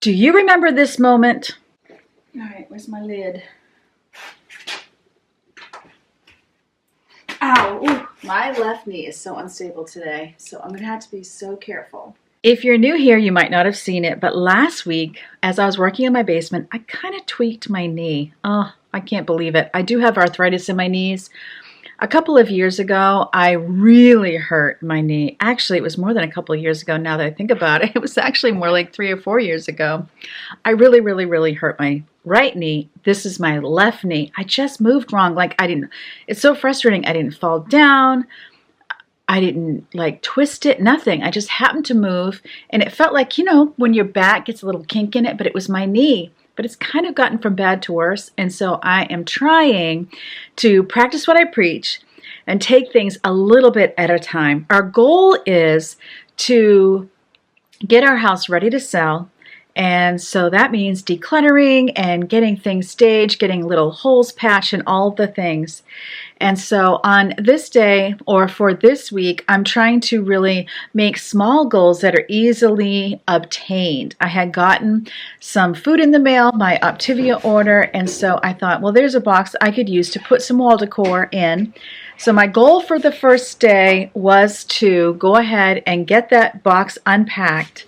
Do you remember this moment? All right, where's my lid? Ow, ooh, my left knee is so unstable today, so I'm gonna have to be so careful. If you're new here, you might not have seen it, but last week, as I was working in my basement, I kind of tweaked my knee. Oh, I can't believe it. I do have arthritis in my knees. A couple of years ago, I really hurt my knee. Actually, it was more than a couple of years ago now that I think about it. It was actually more like 3 or 4 years ago. I really hurt my right knee. This is my left knee. I just moved wrong. It's so frustrating. I didn't fall down. I didn't twist it, nothing. I just happened to move and it felt like, when your back gets a little kink in it, but it was my knee. But it's kind of gotten from bad to worse. And so I am trying to practice what I preach and take things a little bit at a time. Our goal is to get our house ready to sell. And so that means decluttering and getting things staged, getting little holes patched and all the things. And so on this day or for this week, I'm trying to really make small goals that are easily obtained. I had gotten some food in the mail, my Optivia order, and so I thought, well, there's a box I could use to put some wall decor in. So my goal for the first day was to go ahead and get that box unpacked.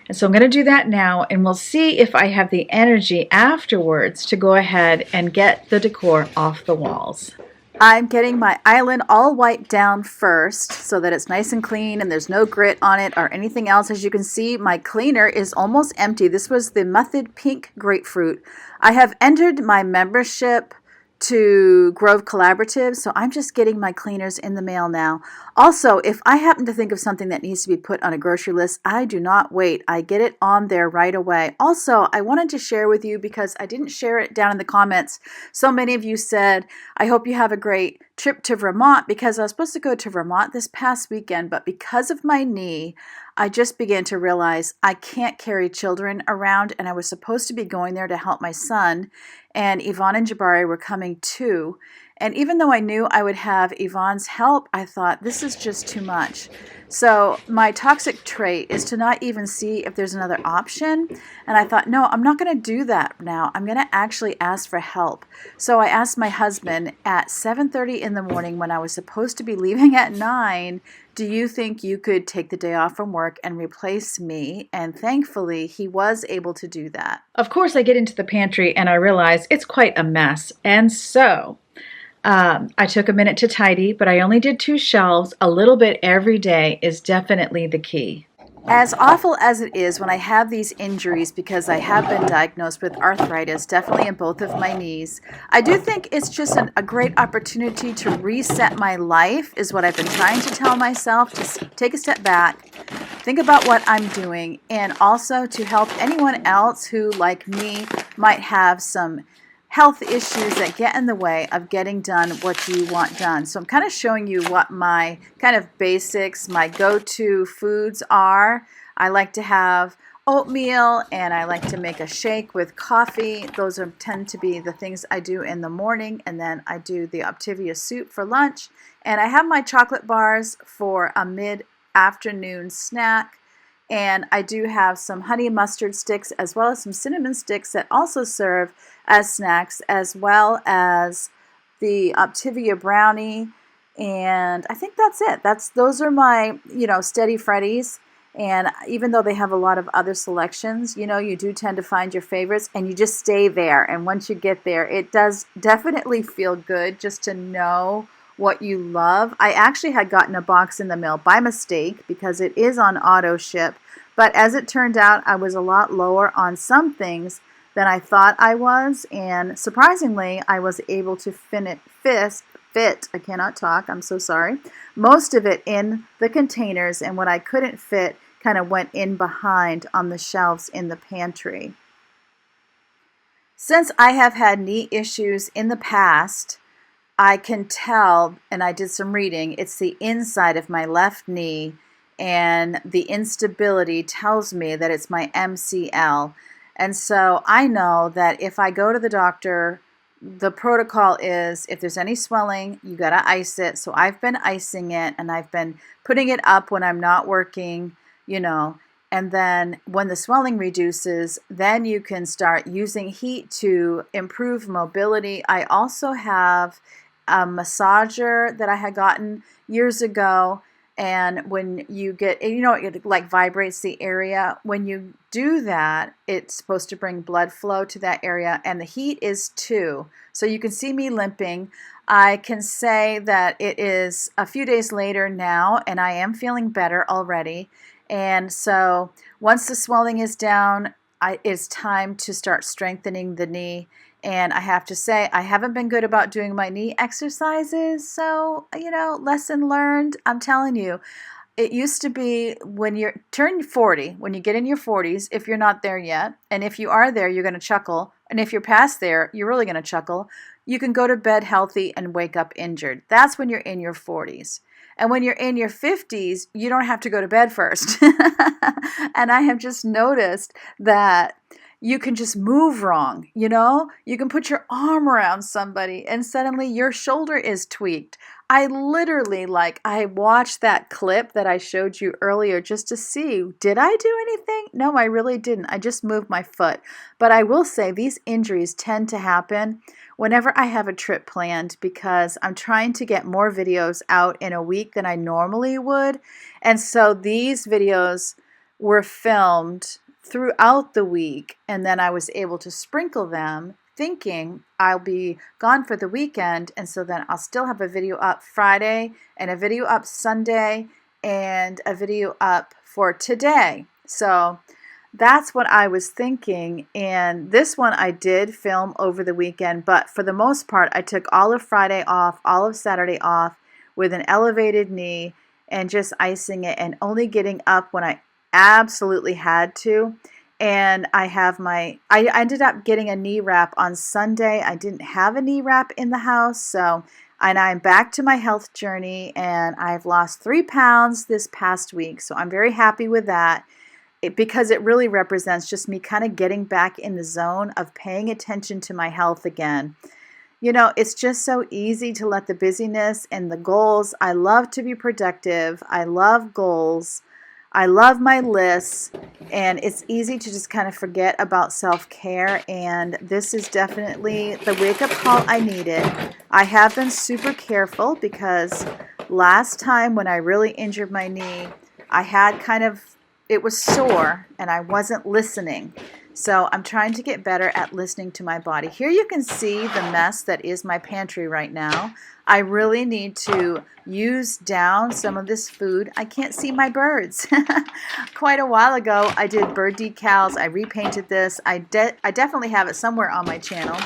And so I'm going to do that now, and we'll see if I have the energy afterwards to go ahead and get the decor off the walls. I'm getting my island all wiped down first so that it's nice and clean and there's no grit on it or anything else. As you can see, my cleaner is almost empty. This was the Method Pink Grapefruit. I have entered my membership to Grove Collaborative, so I'm just getting my cleaners in the mail now. Also, if I happen to think of something that needs to be put on a grocery list, I do not wait. I get it on there right away. Also, I wanted to share with you because I didn't share it down in the comments. So many of you said, I hope you have a great trip to Vermont, because I was supposed to go to Vermont this past weekend, but because of my knee, I just began to realize I can't carry children around, and I was supposed to be going there to help my son, and Yvonne and Jabari were coming too. And even though I knew I would have Yvonne's help, I thought, this is just too much. So my toxic trait is to not even see if there's another option. And I thought, no, I'm not going to do that now. I'm going to actually ask for help. So I asked my husband at 7:30 in the morning, when I was supposed to be leaving at 9, do you think you could take the day off from work and replace me? And thankfully, he was able to do that. Of course, I get into the pantry and I realize it's quite a mess. And so I took a minute to tidy, but I only did 2 shelves. A little bit every day is definitely the key. As awful as it is when I have these injuries, because I have been diagnosed with arthritis, definitely in both of my knees, I do think it's just a great opportunity to reset my life, is what I've been trying to tell myself, to take a step back, think about what I'm doing, and also to help anyone else who, like me, might have some health issues that get in the way of getting done what you want done. So I'm kind of showing you what my kind of basics, my go-to foods are. I like to have oatmeal, and I like to make a shake with coffee. Those tend to be the things I do in the morning, and then I do the Optivia soup for lunch. And I have my chocolate bars for a mid-afternoon snack. And I do have some honey mustard sticks as well as some cinnamon sticks that also serve as snacks, as well as the Optivia brownie. And I think that's it. Those are my, Steady Freddies. And even though they have a lot of other selections, you do tend to find your favorites and you just stay there. And once you get there, it does definitely feel good just to know what you love. I actually had gotten a box in the mail by mistake because it is on auto ship, but as it turned out, I was a lot lower on some things than I thought I was, and surprisingly, I was able to fit, I cannot talk, I'm so sorry, most of it in the containers, and what I couldn't fit kind of went in behind on the shelves in the pantry. Since I have had knee issues in the past, I can tell, and I did some reading, it's the inside of my left knee, and the instability tells me that it's my MCL. And so I know that if I go to the doctor, the protocol is if there's any swelling, you got to ice it. So I've been icing it, and I've been putting it up when I'm not working, And then when the swelling reduces, then you can start using heat to improve mobility. I also have a massager that I had gotten years ago. And when you get, you know, it like vibrates the area. When you do that, it's supposed to bring blood flow to that area. And the heat is 2. So you can see me limping. I can say that it is a few days later now, and I am feeling better already. And so once the swelling is down, it's time to start strengthening the knee. And I have to say, I haven't been good about doing my knee exercises. So, you know, lesson learned. I'm telling you, it used to be when you turn 40, when you get in your 40s, if you're not there yet, and if you are there, you're going to chuckle. And if you're past there, you're really going to chuckle. You can go to bed healthy and wake up injured. That's when you're in your 40s. And when you're in your 50s, you don't have to go to bed first. And I have just noticed that you can just move wrong, you know? You can put your arm around somebody and suddenly your shoulder is tweaked. I literally, I watched that clip that I showed you earlier just to see, did I do anything? No, I really didn't. I just moved my foot. But I will say these injuries tend to happen whenever I have a trip planned because I'm trying to get more videos out in a week than I normally would. And so these videos were filmed throughout the week, and then I was able to sprinkle them thinking I'll be gone for the weekend, and so then I'll still have a video up Friday and a video up Sunday and a video up for today. So that's what I was thinking, and this one I did film over the weekend, but for the most part I took all of Friday off, all of Saturday off with an elevated knee and just icing it and only getting up when I absolutely had to. And I ended up getting a knee wrap on Sunday. I didn't have a knee wrap in the house, and I'm back to my health journey, and I've lost 3 pounds this past week, so I'm very happy with that. Because it really represents just me kind of getting back in the zone of paying attention to my health again. You know, it's just so easy to let the busyness and the goals, I love to be productive, I love goals, I love my lists, and it's easy to just kind of forget about self-care, and this is definitely the wake-up call I needed. I have been super careful because last time when I really injured my knee, it was sore and I wasn't listening. So I'm trying to get better at listening to my body. Here you can see the mess that is my pantry right now. I really need to use down some of this food. I can't see my birds. Quite a while ago, I did bird decals. I repainted this. I definitely have it somewhere on my channel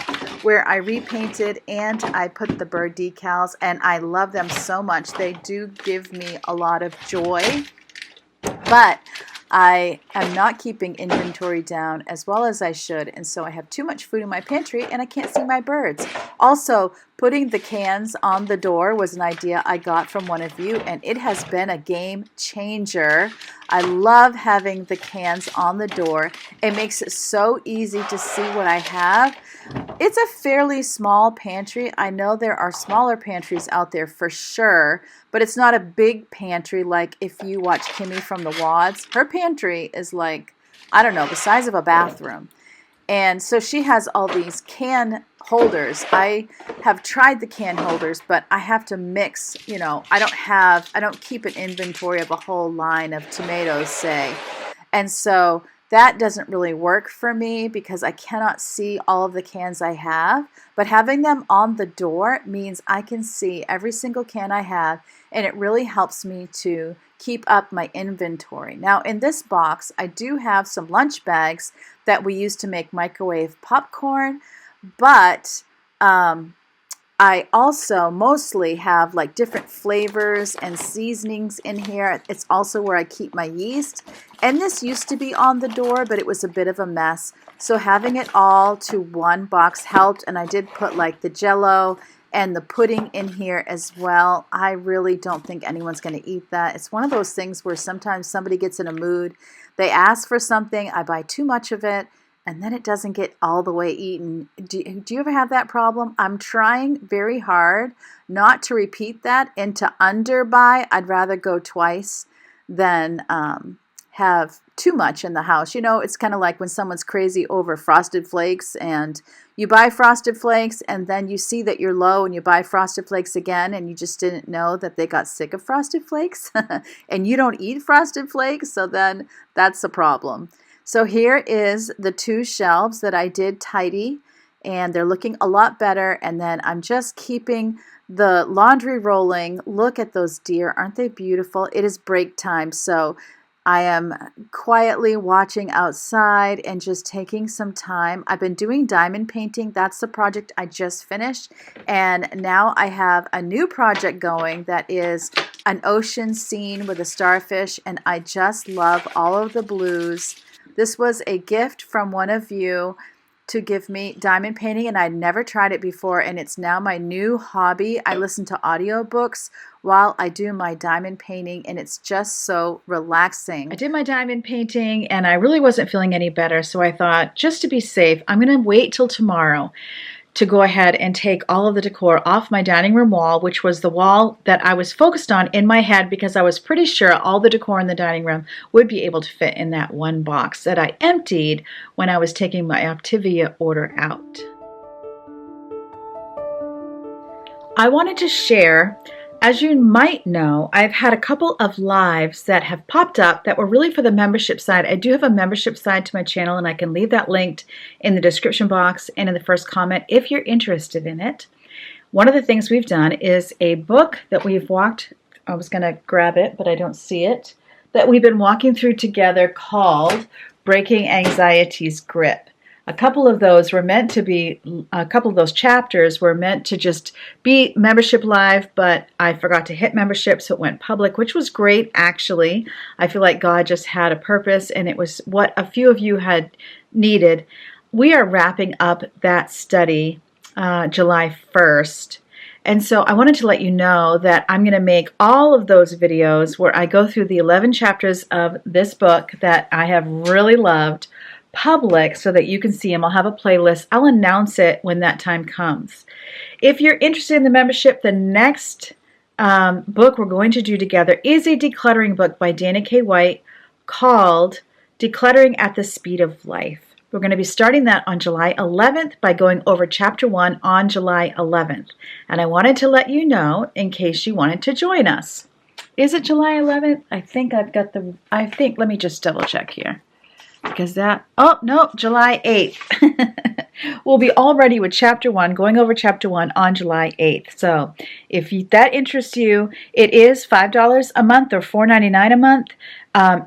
where I repainted and I put the bird decals, and I love them so much. They do give me a lot of joy. But I am not keeping inventory down as well as I should, and so I have too much food in my pantry and I can't see my birds. Also, putting the cans on the door was an idea I got from one of you, and it has been a game changer. I love having the cans on the door. It makes it so easy to see what I have. It's a fairly small pantry. I know there are smaller pantries out there for sure, but it's not a big pantry like if you watch Kimmy from the Wads. Her pantry is like, I don't know, the size of a bathroom. And so she has all these can holders. I have tried the can holders, but I have to mix, you know, I don't keep an inventory of a whole line of tomatoes, say. And so that doesn't really work for me because I cannot see all of the cans I have. But having them on the door means I can see every single can I have, and it really helps me to keep up my inventory. Now in this box, I do have some lunch bags that we use to make microwave popcorn, but I also mostly have like different flavors and seasonings in here. It's also where I keep my yeast. And this used to be on the door, but it was a bit of a mess. So having it all to one box helped, and I did put like the Jell-O and the pudding in here as well. I really don't think anyone's going to eat that. It's one of those things where sometimes somebody gets in a mood, they ask for something, I buy too much of it, and then it doesn't get all the way eaten. Do you ever have that problem? I'm trying very hard not to repeat that and to underbuy. I'd rather go twice than have too much in the house. You know, it's kind of like when someone's crazy over Frosted Flakes and you buy Frosted Flakes and then you see that you're low and you buy Frosted Flakes again and you just didn't know that they got sick of Frosted Flakes and you don't eat Frosted Flakes, so then that's a problem. So here is the 2 shelves that I did tidy, and they're looking a lot better, and then I'm just keeping the laundry rolling. Look at those deer. Aren't they beautiful? It is break time, so I am quietly watching outside and just taking some time. I've been doing diamond painting. That's the project I just finished. And now I have a new project going that is an ocean scene with a starfish. And I just love all of the blues. This was a gift from one of you to give me diamond painting, and I'd never tried it before, and it's now my new hobby. I listen to audiobooks while I do my diamond painting, and it's just so relaxing. I did my diamond painting and I really wasn't feeling any better, so I thought, just to be safe, I'm going to wait till tomorrow to go ahead and take all of the decor off my dining room wall, which was the wall that I was focused on in my head because I was pretty sure all the decor in the dining room would be able to fit in that one box that I emptied when I was taking my Optivia order out. I wanted to share, as you might know, I've had a couple of lives that have popped up that were really for the membership side. I do have a membership side to my channel, and I can leave that linked in the description box and in the first comment if you're interested in it. One of the things we've done is a book that we've walked, I was going to grab it, but I don't see it, that we've been walking through together called Breaking Anxiety's Grip. A couple of those chapters were meant to just be membership live, but I forgot to hit membership, so it went public, which was great, actually. I feel like God just had a purpose, and it was what a few of you had needed. We are wrapping up that study July 1st. And so I wanted to let you know that I'm going to make all of those videos where I go through the 11 chapters of this book that I have really loved public so that you can see them. I'll have a playlist. I'll announce it when that time comes. If you're interested in the membership, the next book we're going to do together is a decluttering book by Dana K. White called Decluttering at the Speed of Life. We're going to be starting that on July 11th by going over chapter 1 on July 11th. And I wanted to let you know in case you wanted to join us. Is it July 11th? Let me just double check here. Because July 8th. We'll be all ready with chapter 1, going over chapter 1 on July 8th. So if that interests you, it is $5 a month or $4.99 a month.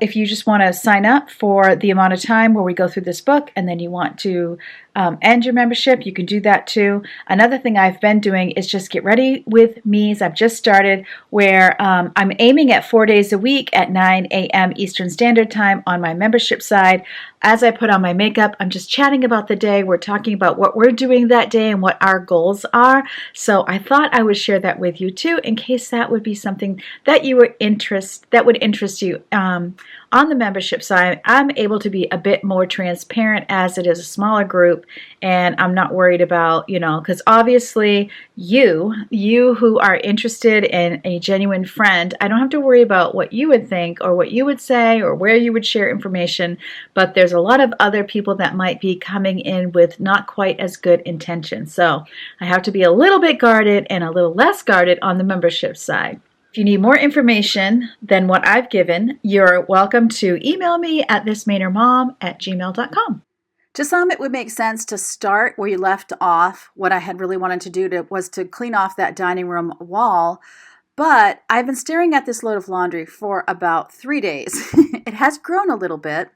If you just want to sign up for the amount of time where we go through this book and then you want to end your membership, you can do that too. Another thing I've been doing is just get ready with me's. I've just started where I'm aiming at 4 days a week at 9 a.m. Eastern Standard Time on my membership side. As I put on my makeup, I'm just chatting about the day. We're talking about what we're doing that day and what our goals are. So I thought I would share that with you too, in case that would be something that would interest you. On the membership side, I'm able to be a bit more transparent as it is a smaller group, and I'm not worried about, because obviously you who are interested in a genuine friend, I don't have to worry about what you would think or what you would say or where you would share information, but there's a lot of other people that might be coming in with not quite as good intentions. So I have to be a little bit guarded and a little less guarded on the membership side. If you need more information than what I've given, you're welcome to email me at thismainermom@gmail.com. To some, it would make sense to start where you left off. What I had really wanted to do was to clean off that dining room wall, but I've been staring at this load of laundry for about 3 days. It has grown a little bit.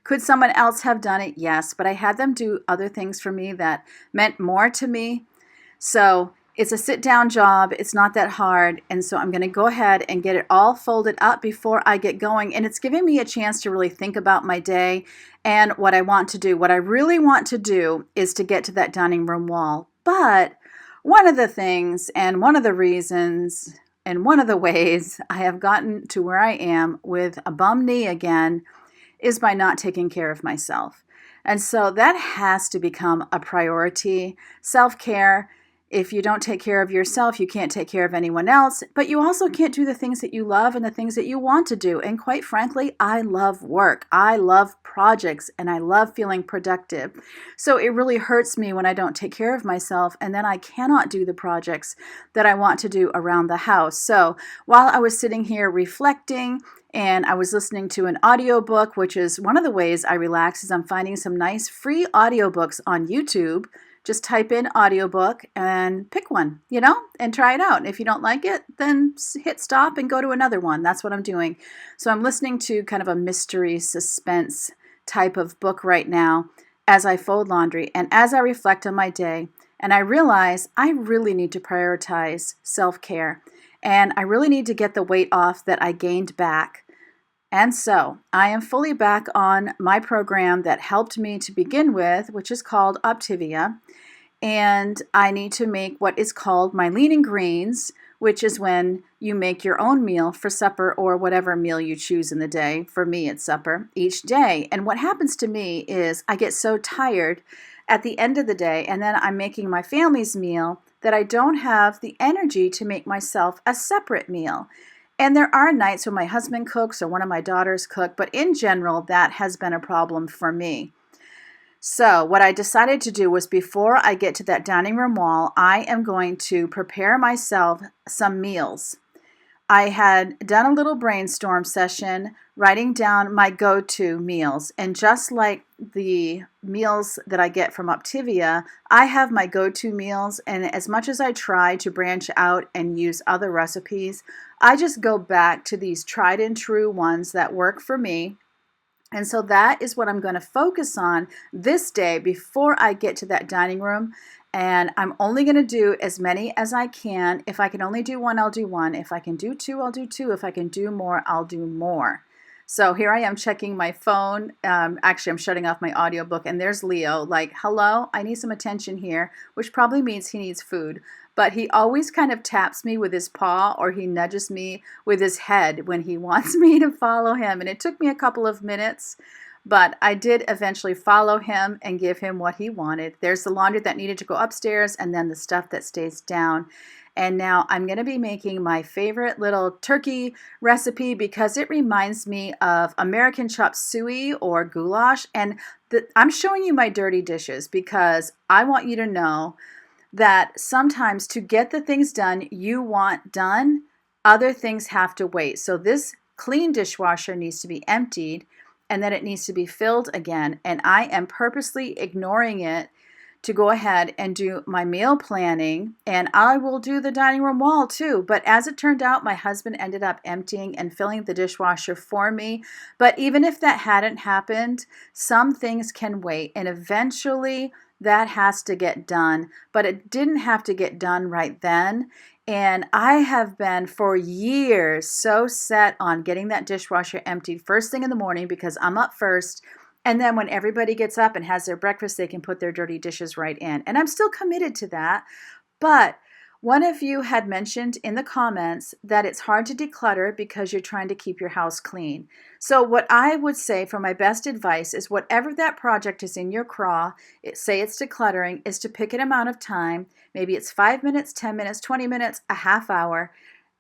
Could someone else have done it? Yes, but I had them do other things for me that meant more to me. So it's a sit-down job. It's not that hard. And so I'm going to go ahead and get it all folded up before I get going. And it's giving me a chance to really think about my day and what I want to do. What I really want to do is to get to that dining room wall. But one of the things and one of the reasons and one of the ways I have gotten to where I am with a bum knee again is by not taking care of myself. And so that has to become a priority. Self-care If you don't take care of yourself, you can't take care of anyone else, but you also can't do the things that you love and the things that you want to do. And quite frankly, I love work. I love projects and I love feeling productive. So it really hurts me when I don't take care of myself and then I cannot do the projects that I want to do around the house. So while I was sitting here reflecting and I was listening to an audiobook, which is one of the ways I relax, is I'm finding some nice free audiobooks on YouTube. Just type in audiobook and pick one, and try it out. If you don't like it, then hit stop and go to another one. That's what I'm doing. So I'm listening to kind of a mystery suspense type of book right now as I fold laundry and as I reflect on my day. And I realize I really need to prioritize self-care. And I really need to get the weight off that I gained back. And so I am fully back on my program that helped me to begin with, which is called Optivia. And I need to make what is called my lean and greens, which is when you make your own meal for supper or whatever meal you choose in the day. For me, it's supper each day. And what happens to me is I get so tired at the end of the day, and then I'm making my family's meal that I don't have the energy to make myself a separate meal. And there are nights when my husband cooks or one of my daughters cook, but in general, that has been a problem for me. So what I decided to do was before I get to that dining room wall, I am going to prepare myself some meals. I had done a little brainstorm session, writing down my go-to meals. And just like the meals that I get from Optivia, I have my go-to meals. And as much as I try to branch out and use other recipes, I just go back to these tried and true ones that work for me. And so that is what I'm going to focus on this day before I get to that dining room. And I'm only going to do as many as I can. If I can only do one, I'll do one. If I can do two, I'll do two. If I can do more, I'll do more. So here I am checking my phone. Actually, I'm shutting off my audiobook, and there's Leo like, hello, I need some attention here, which probably means he needs food. But he always kind of taps me with his paw or he nudges me with his head when he wants me to follow him. And it took me a couple of minutes, but I did eventually follow him and give him what he wanted. There's the laundry that needed to go upstairs and then the stuff that stays down. And now I'm going to be making my favorite little turkey recipe because it reminds me of American chop suey or goulash. And I'm showing you my dirty dishes because I want you to know that sometimes to get the things done you want done, other things have to wait. So this clean dishwasher needs to be emptied and then it needs to be filled again. And I am purposely ignoring it to go ahead and do my meal planning, and I will do the dining room wall too. But as it turned out, my husband ended up emptying and filling the dishwasher for me. But even if that hadn't happened, some things can wait, and eventually that has to get done. But it didn't have to get done right then. And I have been for years so set on getting that dishwasher emptied first thing in the morning because I'm up first. And then when everybody gets up and has their breakfast, they can put their dirty dishes right in. And I'm still committed to that. But one of you had mentioned in the comments that it's hard to declutter because you're trying to keep your house clean. So what I would say for my best advice is whatever that project is in your craw, say it's decluttering, is to pick an amount of time. Maybe it's 5 minutes, 10 minutes, 20 minutes, a half hour.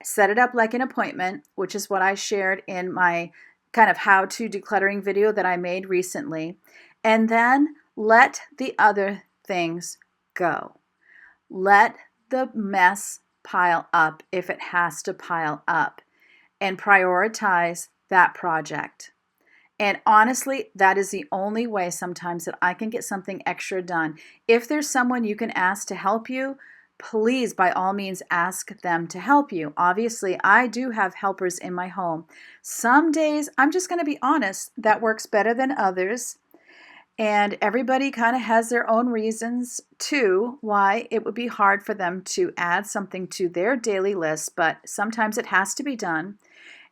Set it up like an appointment, which is what I shared in my kind of how-to decluttering video that I made recently. And then let the other things go. Let the mess pile up if it has to pile up, and prioritize that project. And honestly, that is the only way sometimes that I can get something extra done. If there's someone you can ask to help you, please, by all means, ask them to help you. Obviously, I do have helpers in my home. Some days, I'm just going to be honest, that works better than others. And everybody kind of has their own reasons, too, why it would be hard for them to add something to their daily list, but sometimes it has to be done.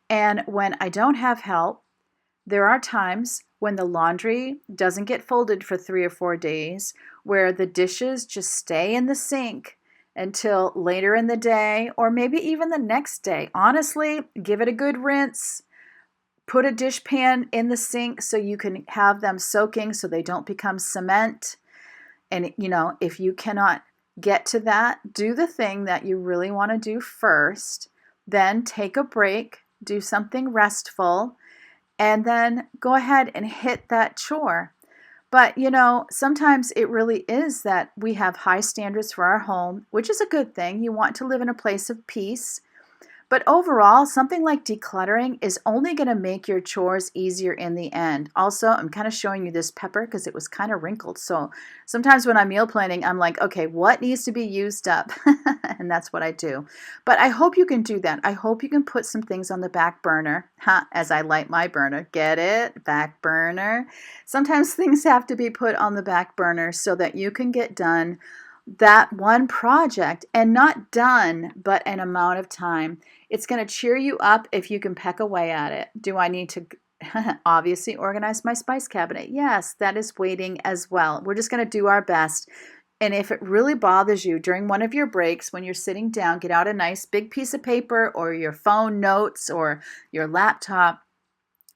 And when I don't have help, there are times when the laundry doesn't get folded for 3 or 4 days, where the dishes just stay in the sink until later in the day, or maybe even the next day. Honestly, give it a good rinse. Put a dishpan in the sink so you can have them soaking so they don't become cement. And, if you cannot get to that, do the thing that you really want to do first, then take a break, do something restful, and then go ahead and hit that chore. But sometimes it really is that we have high standards for our home, which is a good thing. You want to live in a place of peace. But overall, something like decluttering is only going to make your chores easier in the end. Also, I'm kind of showing you this pepper because it was kind of wrinkled. So sometimes when I'm meal planning, I'm like, okay, what needs to be used up? And that's what I do. But I hope you can do that. I hope you can put some things on the back burner, as I light my burner. Get it? Back burner. Sometimes things have to be put on the back burner so that you can get done that one project, and not done, but an amount of time. It's going to cheer you up if you can peck away at it. Do I need to obviously organize my spice cabinet? Yes, that is waiting as well. We're just going to do our best. And if it really bothers you during one of your breaks when you're sitting down, get out a nice big piece of paper or your phone notes or your laptop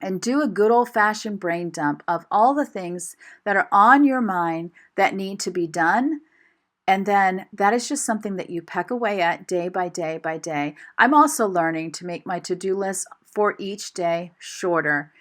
and do a good old-fashioned brain dump of all the things that are on your mind that need to be done. And then that is just something that you peck away at day by day by day. I'm also learning to make my to-do list for each day shorter.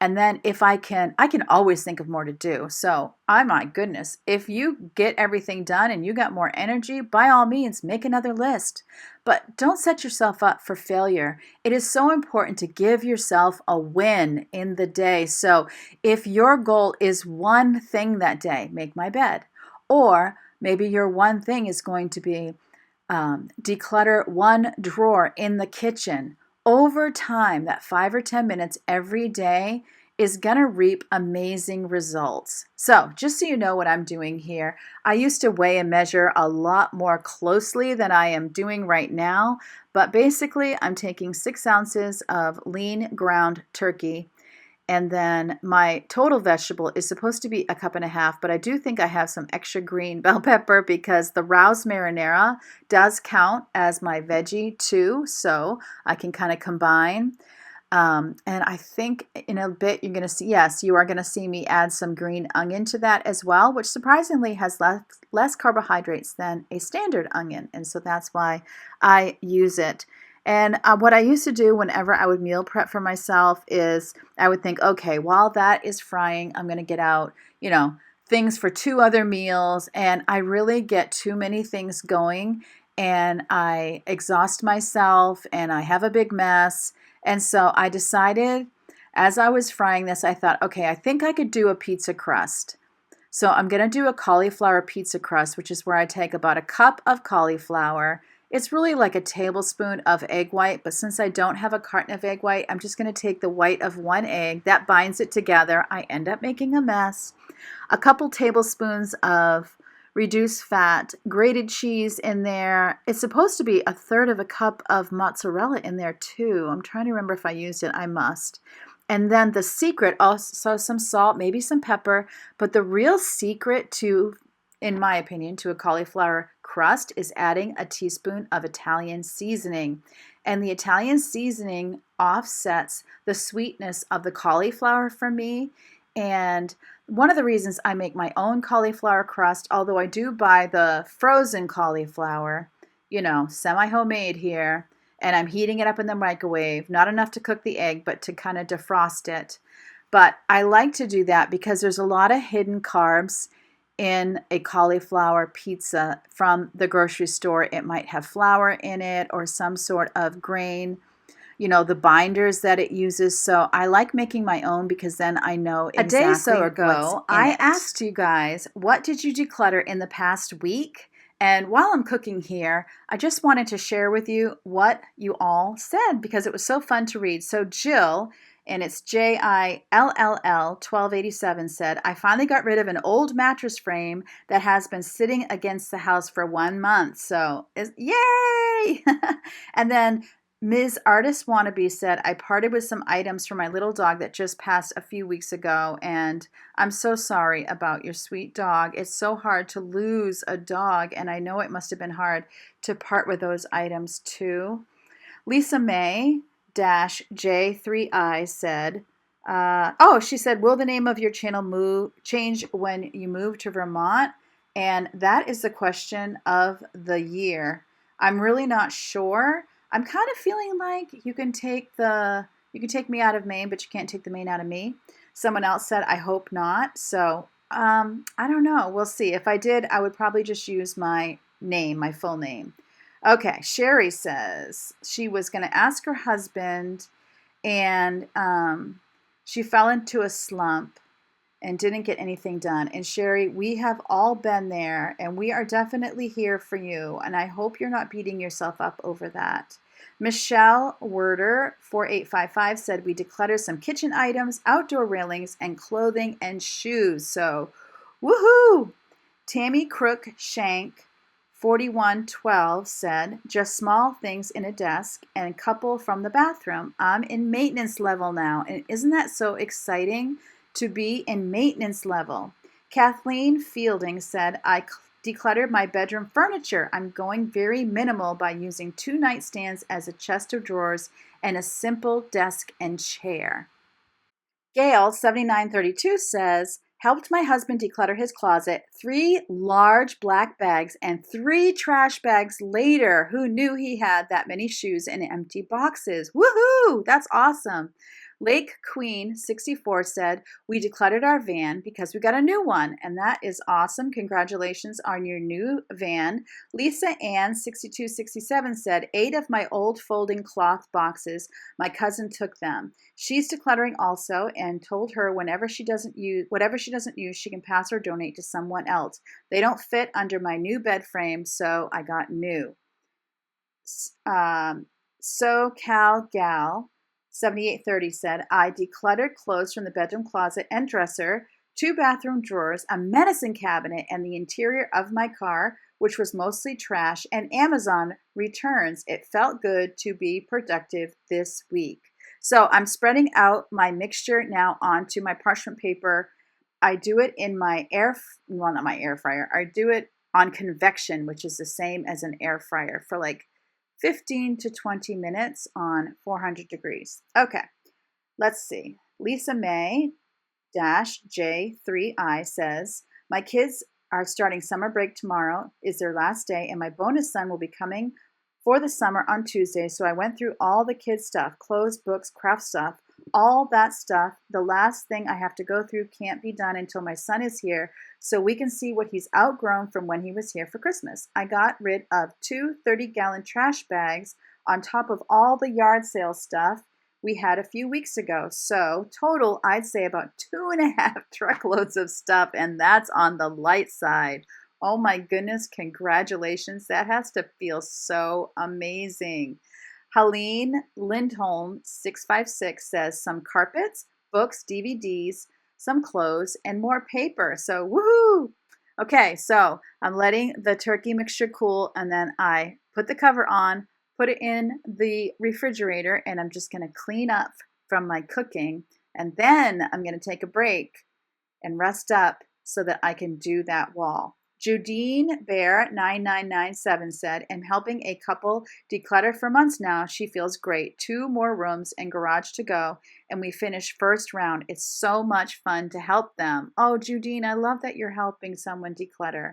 And then if I can always think of more to do. So, oh my goodness, if you get everything done and you got more energy, by all means, make another list. But don't set yourself up for failure. It is so important to give yourself a win in the day. So if your goal is one thing that day, make my bed, or maybe your one thing is going to be declutter one drawer in the kitchen. Over time, that 5 or 10 minutes every day is going to reap amazing results. So just so you know what I'm doing here, I used to weigh and measure a lot more closely than I am doing right now. But basically, I'm taking 6 ounces of lean ground turkey. And then my total vegetable is supposed to be a cup and a half, but I do think I have some extra green bell pepper because the rouse marinara does count as my veggie too, so I can kind of combine. And I think in a bit you're going to see, yes, you are going to see me add some green onion to that as well, which surprisingly has less carbohydrates than a standard onion, and so that's why I use it. And what I used to do whenever I would meal prep for myself is I would think, okay, while that is frying, I'm going to get out, things for 2 other meals. And I really get too many things going and I exhaust myself and I have a big mess. And so I decided as I was frying this, I thought, okay, I think I could do a pizza crust. So I'm going to do a cauliflower pizza crust, which is where I take about a cup of cauliflower. It's really like a tablespoon of egg white, but since I don't have a carton of egg white, I'm just going to take the white of 1 egg. That binds it together. I end up making a mess. A couple tablespoons of reduced fat, grated cheese in there. It's supposed to be 1/3 of a cup of mozzarella in there too. I'm trying to remember if I used it. I must. And then the secret, also some salt, maybe some pepper, but the real secret to, in my opinion, to a cauliflower crust is adding a teaspoon of Italian seasoning. And the Italian seasoning offsets the sweetness of the cauliflower for me. And one of the reasons I make my own cauliflower crust, although I do buy the frozen cauliflower, semi-homemade here, and I'm heating it up in the microwave, not enough to cook the egg, but to kind of defrost it. But I like to do that because there's a lot of hidden carbs in a cauliflower pizza from the grocery store. It might have flour in it or some sort of grain, the binders that it uses. So I like making my own because then I know exactly. A day or so ago, I asked you guys, what did you declutter in the past week? And while I'm cooking here, I just wanted to share with you what you all said because it was so fun to read. So Jill, and it's JILLL 1287, said, I finally got rid of an old mattress frame that has been sitting against the house for 1 month. So, yay! And then Ms. Artist Wannabe said, I parted with some items for my little dog that just passed a few weeks ago, and I'm so sorry about your sweet dog. It's so hard to lose a dog, and I know it must have been hard to part with those items too. Lisa May J3I said, she said, will the name of your channel change when you move to Vermont? And that is the question of the year. I'm really not sure. I'm kind of feeling like you can take me out of Maine, but you can't take the Maine out of me. Someone else said, I hope not. So I don't know. We'll see. If I did, I would probably just use my name, my full name. Okay, Sherry says she was going to ask her husband, and she fell into a slump and didn't get anything done. And Sherry, we have all been there, and we are definitely here for you. And I hope you're not beating yourself up over that. Michelle Werder 4855 said we declutter some kitchen items, outdoor railings, and clothing and shoes. So, woohoo! Tammy Crook Shank 4112 said, just small things in a desk and a couple from the bathroom. I'm in maintenance level now. And isn't that so exciting to be in maintenance level? Kathleen Fielding said, I decluttered my bedroom furniture. I'm going very minimal by using 2 nightstands as a chest of drawers and a simple desk and chair. Gail 7932 says, helped my husband declutter his closet, 3 large black bags and 3 trash bags later. Who knew he had that many shoes and empty boxes? Woohoo! That's awesome. Lake Queen 64 said, we decluttered our van because we got a new one, and that is awesome. Congratulations on your new van. Lisa Ann 6267 said, 8 of my old folding cloth boxes, my cousin took them. She's decluttering also and told her whatever she doesn't use, she can pass or donate to someone else. They don't fit under my new bed frame, so I got new. SoCal Gal 7830 said, I decluttered clothes from the bedroom closet and dresser, 2 bathroom drawers, a medicine cabinet, and the interior of my car, which was mostly trash, and Amazon returns. It felt good to be productive this week. So I'm spreading out my mixture now onto my parchment paper. I do it in my not my air fryer. I do it on convection, which is the same as an air fryer, for like 15 to 20 minutes on 400 degrees. Okay, let's see. Lisa May J3I says, my kids are starting summer break tomorrow, is their last day, and my bonus son will be coming for the summer on Tuesday. So I went through all the kids' stuff, clothes, books, craft stuff, all that stuff. The last thing I have to go through can't be done until my son is here, so we can see what he's outgrown from when he was here for Christmas. I got rid of 2 30-gallon trash bags on top of all the yard sale stuff we had a few weeks ago. So total, I'd say about 2.5 truckloads of stuff, and that's on the light side. Oh my goodness, congratulations. That has to feel so amazing. Helene Lindholm 656 says, some carpets, books, DVDs, some clothes, and more paper. So woohoo! Okay, so I'm letting the turkey mixture cool, and then I put the cover on, put it in the refrigerator, and I'm just going to clean up from my cooking, and then I'm going to take a break and rest up so that I can do that wall. Judine Bear 9997 said, I'm helping a couple declutter for months now. She feels great. 2 more rooms and garage to go, and we finished first round. It's so much fun to help them. Oh, Judine, I love that you're helping someone declutter.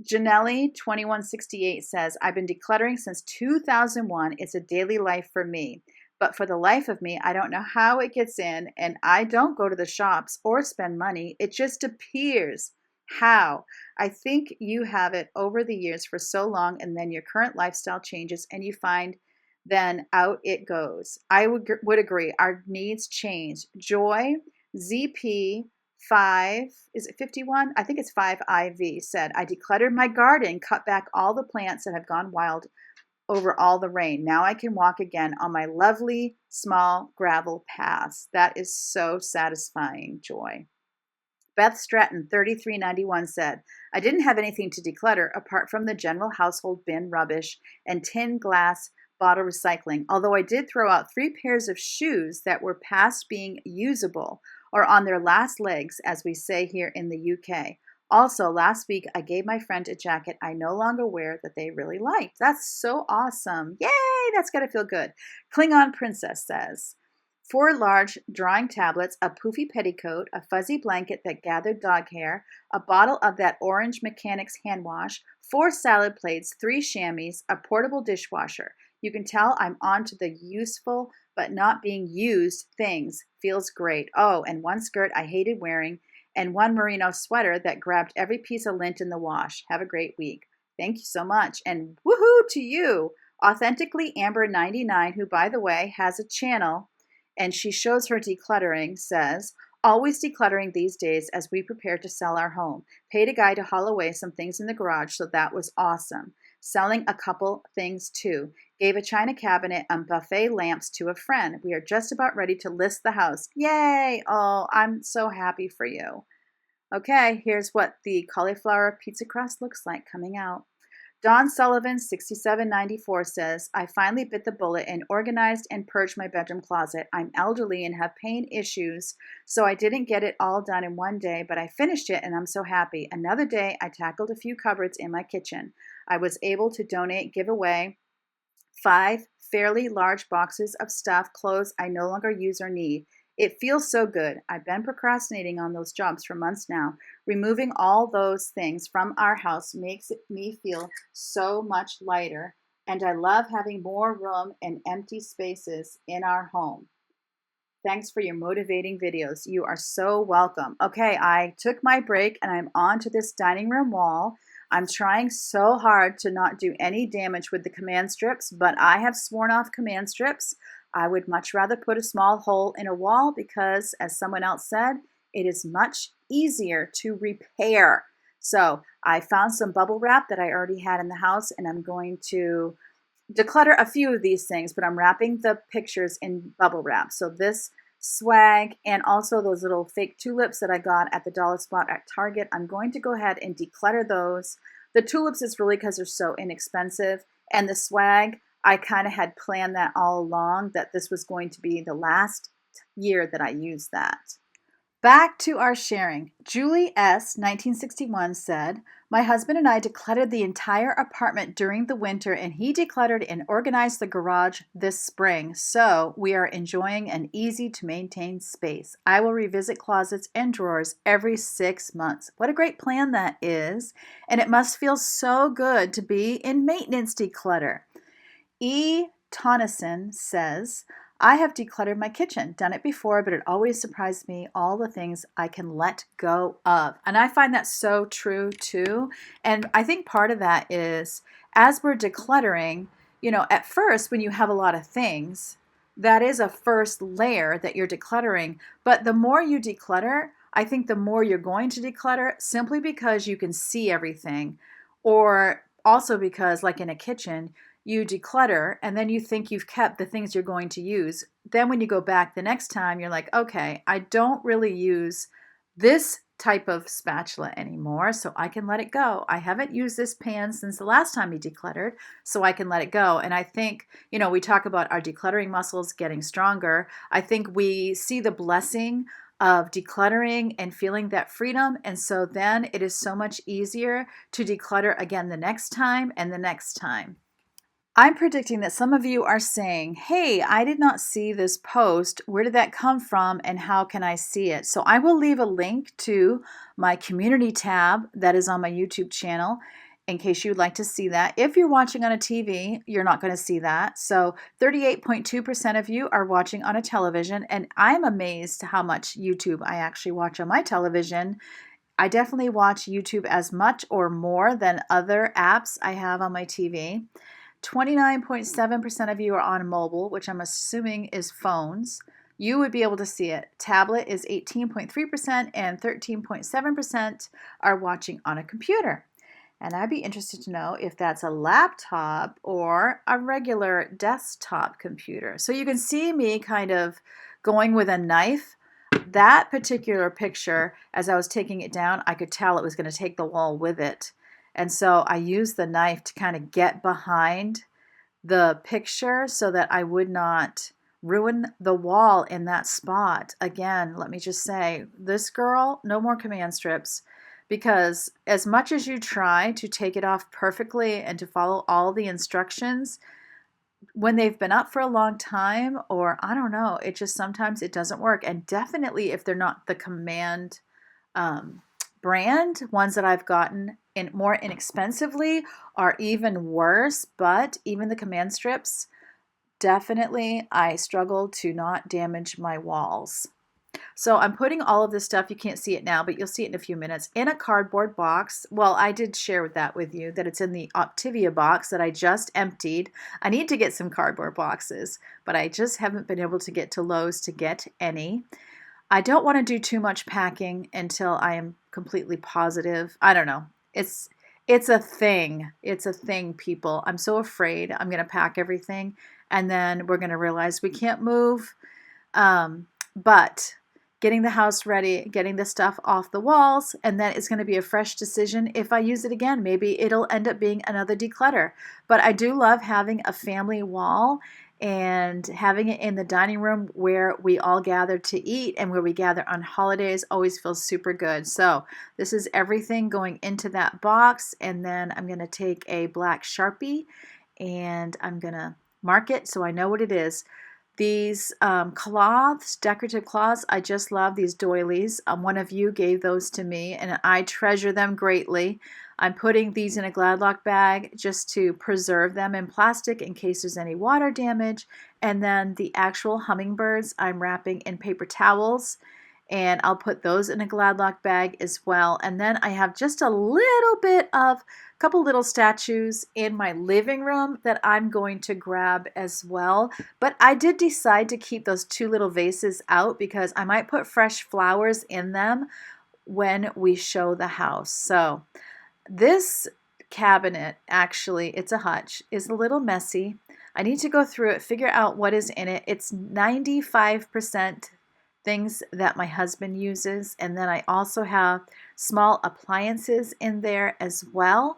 Janelli 2168 says, I've been decluttering since 2001. It's a daily life for me. But for the life of me, I don't know how it gets in, and I don't go to the shops or spend money. It just appears. How? I think you have it over the years for so long, and then your current lifestyle changes and you find then out it goes. I would agree. Our needs change. Joy ZP 5, is it 51? I think it's 5IV said, I decluttered my garden, cut back all the plants that have gone wild over all the rain. Now I can walk again on my lovely small gravel paths. That is so satisfying, Joy. Beth Stratton 3391 said, I didn't have anything to declutter apart from the general household bin rubbish and tin glass bottle recycling, although I did throw out 3 pairs of shoes that were past being usable or on their last legs, as we say here in the UK. Also, last week, I gave my friend a jacket I no longer wear that they really liked. That's so awesome. Yay, that's got to feel good. Klingon Princess says, 4 large drawing tablets, a poofy petticoat, a fuzzy blanket that gathered dog hair, a bottle of that orange mechanics hand wash, 4 salad plates, 3 chamois, a portable dishwasher. You can tell I'm on to the useful but not being used things. Feels great. Oh, and 1 skirt I hated wearing, and 1 merino sweater that grabbed every piece of lint in the wash. Have a great week. Thank you so much. And woohoo to you, Authentically Amber 99, who, by the way, has a channel and she shows her decluttering, says, always decluttering these days as we prepare to sell our home. Paid a guy to haul away some things in the garage, so that was awesome. Selling a couple things too. Gave a china cabinet and buffet lamps to a friend. We are just about ready to list the house. Yay! Oh, I'm so happy for you. Okay, here's what the cauliflower pizza crust looks like coming out. Don Sullivan, 6794, says, I finally bit the bullet and organized and purged my bedroom closet. I'm elderly and have pain issues, so I didn't get it all done in one day, but I finished it and I'm so happy. Another day, I tackled a few cupboards in my kitchen. I was able to give away 5 fairly large boxes of stuff, clothes I no longer use or need. It feels so good. I've been procrastinating on those jobs for months now. Removing all those things from our house makes me feel so much lighter, and I love having more room and empty spaces in our home. Thanks for your motivating videos. You are so welcome. Okay, I took my break and I'm on to this dining room wall. I'm trying so hard to not do any damage with the command strips, but I have sworn off command strips. I would much rather put a small hole in a wall because, as someone else said, it is much easier to repair. So I found some bubble wrap that I already had in the house, and I'm going to declutter a few of these things, but I'm wrapping the pictures in bubble wrap. So this swag and also those little fake tulips that I got at the dollar spot at Target, I'm going to go ahead and declutter those. The tulips is really because they're so inexpensive, and the swag, I kind of had planned that all along, that this was going to be the last year that I used that. Back to our sharing. Julie S., 1961, said, my husband and I decluttered the entire apartment during the winter, and he decluttered and organized the garage this spring, so we are enjoying an easy-to-maintain space. I will revisit closets and drawers every 6 months. What a great plan that is, and it must feel so good to be in maintenance declutter. E. Tonneson says, I have decluttered my kitchen, done it before, but it always surprised me all the things I can let go of. And I find that so true too. And I think part of that is as we're decluttering, at first when you have a lot of things, that is a first layer that you're decluttering. But the more you declutter, I think the more you're going to declutter simply because you can see everything, or also because, like in a kitchen, you declutter and then you think you've kept the things you're going to use. Then when you go back the next time, you're like, okay, I don't really use this type of spatula anymore, so I can let it go. I haven't used this pan since the last time you decluttered, so I can let it go. And I think, we talk about our decluttering muscles getting stronger. I think we see the blessing of decluttering and feeling that freedom. And so then it is so much easier to declutter again the next time and the next time. I'm predicting that some of you are saying, hey, I did not see this post. Where did that come from and how can I see it? So I will leave a link to my community tab that is on my YouTube channel in case you'd like to see that. If you're watching on a TV, you're not going to see that. So 38.2% of you are watching on a television, and I'm amazed how much YouTube I actually watch on my television. I definitely watch YouTube as much or more than other apps I have on my TV. 29.7% of you are on mobile, which I'm assuming is phones. You would be able to see it. Tablet is 18.3% and 13.7% are watching on a computer. And I'd be interested to know if that's a laptop or a regular desktop computer. So you can see me kind of going with a knife. That particular picture, as I was taking it down, I could tell it was going to take the wall with it. And so I used the knife to kind of get behind the picture so that I would not ruin the wall in that spot. Again, let me just say, this girl, no more command strips, because as much as you try to take it off perfectly and to follow all the instructions, when they've been up for a long time, or I don't know, it just sometimes it doesn't work. And definitely if they're not the Command um, brand, ones that I've gotten in more inexpensively are even worse. But even the Command strips, definitely I struggle to not damage my walls. So I'm putting all of this stuff, you can't see it now, but you'll see it in a few minutes, in a cardboard box. Well, I did share that with you, that it's in the Optivia box that I just emptied. I need to get some cardboard boxes, but I just haven't been able to get to Lowe's to get any. I don't want to do too much packing until I am completely positive. I don't know. It's a thing. It's a thing, people. I'm so afraid I'm going to pack everything and then we're going to realize we can't move. But getting the house ready, getting the stuff off the walls, and then it's going to be a fresh decision if I use it again. Maybe it'll end up being another declutter. But I do love having a family wall and having it in the dining room where we all gather to eat and where we gather on holidays always feels super good. So this is everything going into that box, and then I'm going to take a black Sharpie and I'm going to mark it so I know what it is. These cloths, decorative cloths, I just love these doilies. One of you gave those to me and I treasure them greatly. I'm putting these in a Gladlock bag just to preserve them in plastic in case there's any water damage. And then the actual hummingbirds I'm wrapping in paper towels, and I'll put those in a Gladlock bag as well. And then I have just a little bit of couple little statues in my living room that I'm going to grab as well. But I did decide to keep those two little vases out because I might put fresh flowers in them when we show the house. So this cabinet, actually, it's a hutch, is a little messy. I need to go through it, figure out what is in it. It's 95% things that my husband uses, and then I also have small appliances in there as well.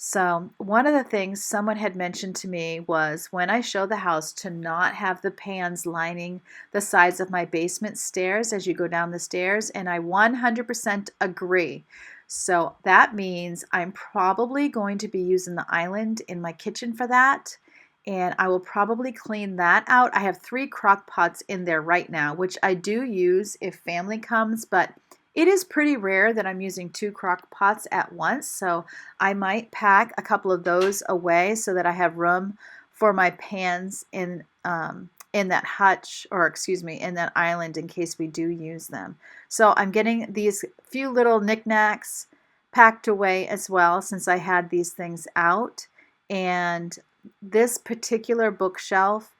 So one of the things someone had mentioned to me was when I show the house to not have the pans lining the sides of my basement stairs as you go down the stairs, and I 100% agree. So that means I'm probably going to be using the island in my kitchen for that, and I will probably clean that out. I have 3 crock pots in there right now, which I do use if family comes, but it is pretty rare that I'm using 2 crock pots at once, so I might pack a couple of those away so that I have room for my pans in that hutch, or excuse me, in that island in case we do use them. So I'm getting these few little knickknacks packed away as well since I had these things out. And this particular bookshelf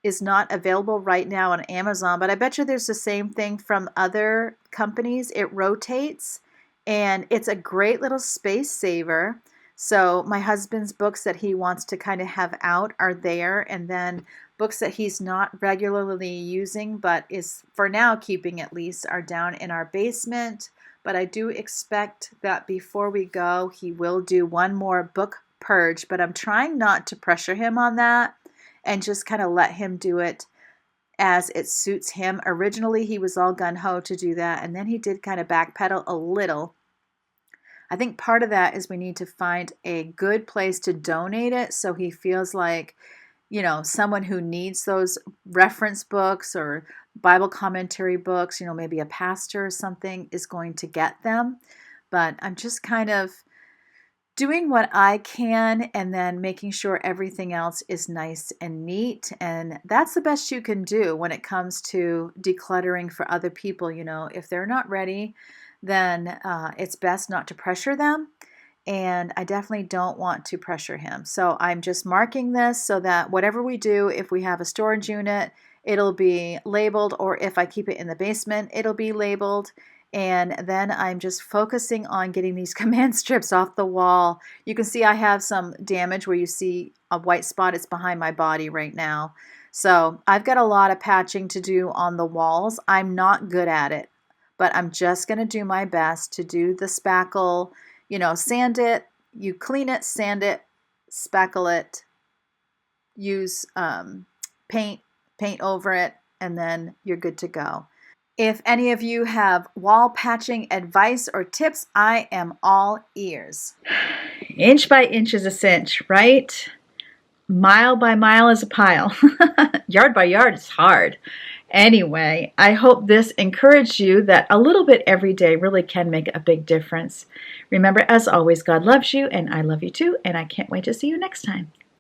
is not available right now on Amazon, but I bet you there's the same thing from other companies. It rotates and it's a great little space saver. So my husband's books that he wants to kind of have out are there, and then books that he's not regularly using but is for now keeping at least are down in our basement. But I do expect that before we go he will do one more book purge, but I'm trying not to pressure him on that and just kind of let him do it as it suits him. Originally, he was all gung-ho to do that, and then he did kind of backpedal a little. I think part of that is we need to find a good place to donate it so he feels like, you know, someone who needs those reference books or Bible commentary books, you know, maybe a pastor or something is going to get them. But I'm just kind of doing what I can and then making sure everything else is nice and neat. And that's the best you can do when it comes to decluttering for other people. You know, if they're not ready, then it's best not to pressure them. And I definitely don't want to pressure him. So I'm just marking this so that whatever we do, if we have a storage unit, it'll be labeled, or if I keep it in the basement, it'll be labeled. And then I'm just focusing on getting these command strips off the wall. You can see I have some damage where you see a white spot. It's behind my body right now. So I've got a lot of patching to do on the walls. I'm not good at it, but I'm just going to do my best to do the spackle, you know, sand it, you clean it, sand it, spackle it, use paint over it, and then you're good to go. If any of you have wall patching advice or tips, I am all ears. Inch by inch is a cinch, right? Mile by mile is a pile. Yard by yard is hard. Anyway, I hope this encouraged you that a little bit every day really can make a big difference. Remember, as always, God loves you and I love you too, and I can't wait to see you next time.